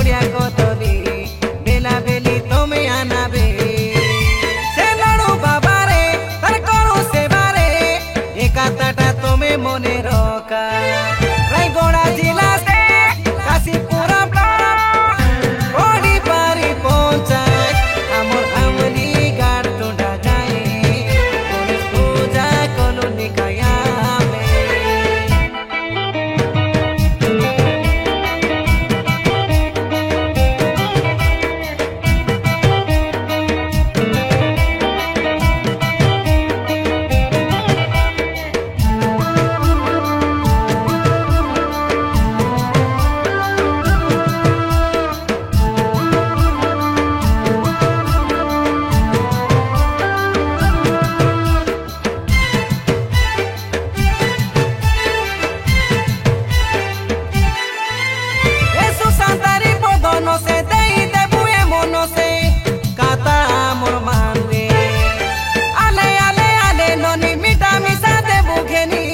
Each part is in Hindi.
संगड़िया कदली बेला बेली तमे आनाबे से लड़ू बाबा रे तार करू सेवा रे ए कथाटा तमे मने रखा रायगड़ा जिला से काशीपुर बड़ी पारी पंचायत आमर आमली गाड़ टोंडा जाए गणेश पूजा colony कायामे no se te te buemo no se kata amor mande ale ale ale no ni mita misa de bukheni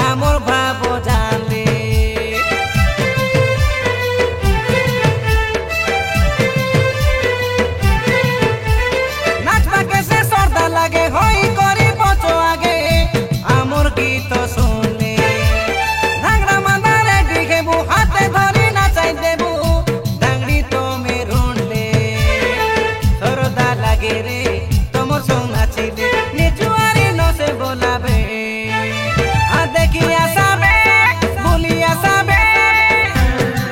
amor bhabo jande नाचबा के से सरदा लागे होई करी पचो आगे amor गीत सुने धांगड़ा मांदारे दिखेबु हाथे धरी नाचाई देबु रे तमर संग नाचिले निजुआरी न से बोलाबे आ देखी आसाबे बोली आसाबे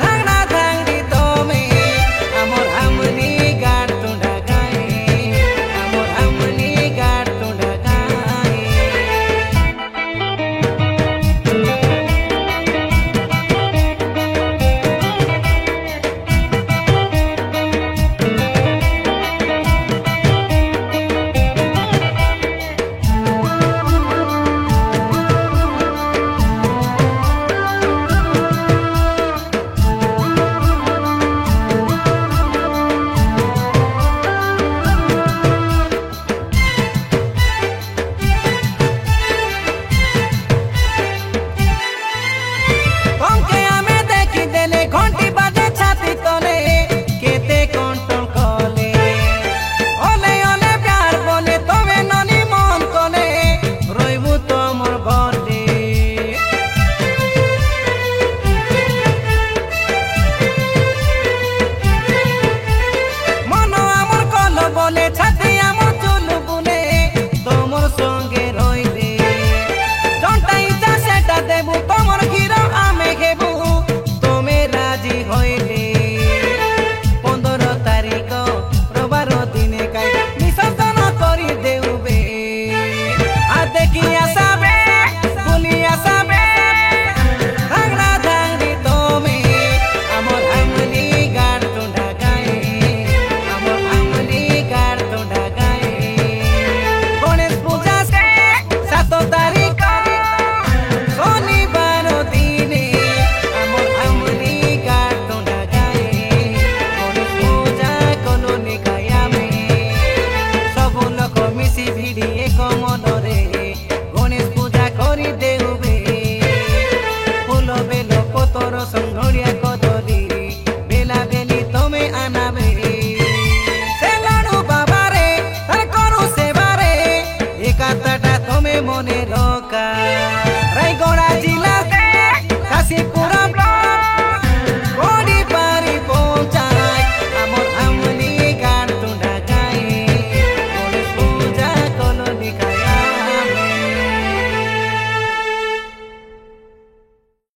धांगड़ा धांगड़ी तमे आमर आमनी गाड़ टोंडा गाए आमर आमनी गाड़ टोंडा गाए घंटी बाजे छाती तले केते कंट्रोल कले ओले ओले प्यार बोले तमे ननी मन कले रइबु तमर बर्थडे मन आमर कल बोले छाती आमर चुल बुले तमर संगे रइबे जंटा इच्छा सेटा देबु तमर गिरा आमे खेबु राजी होइले 15 तारिख रविवार दिने काई विसर्जन करी देउबे आ देखी आसाबे बोली आसाबे धांगड़ा धांगड़ी तमे आमर आमली गाड़ टोंडा गाए आमर आमली गाड़ टोंडा गाए गणेश पूजा से 7 तारिख शनिवार दिने गणेश पूजा करी देउबे फूल बेलो पतर संगड़िया कदली बेला बेली तमे आनाबे से लड़ू बाबा रे तार करू सेवा रे ए कथाटा तमे मने रखा रायगड़ा जिला से काशीपुर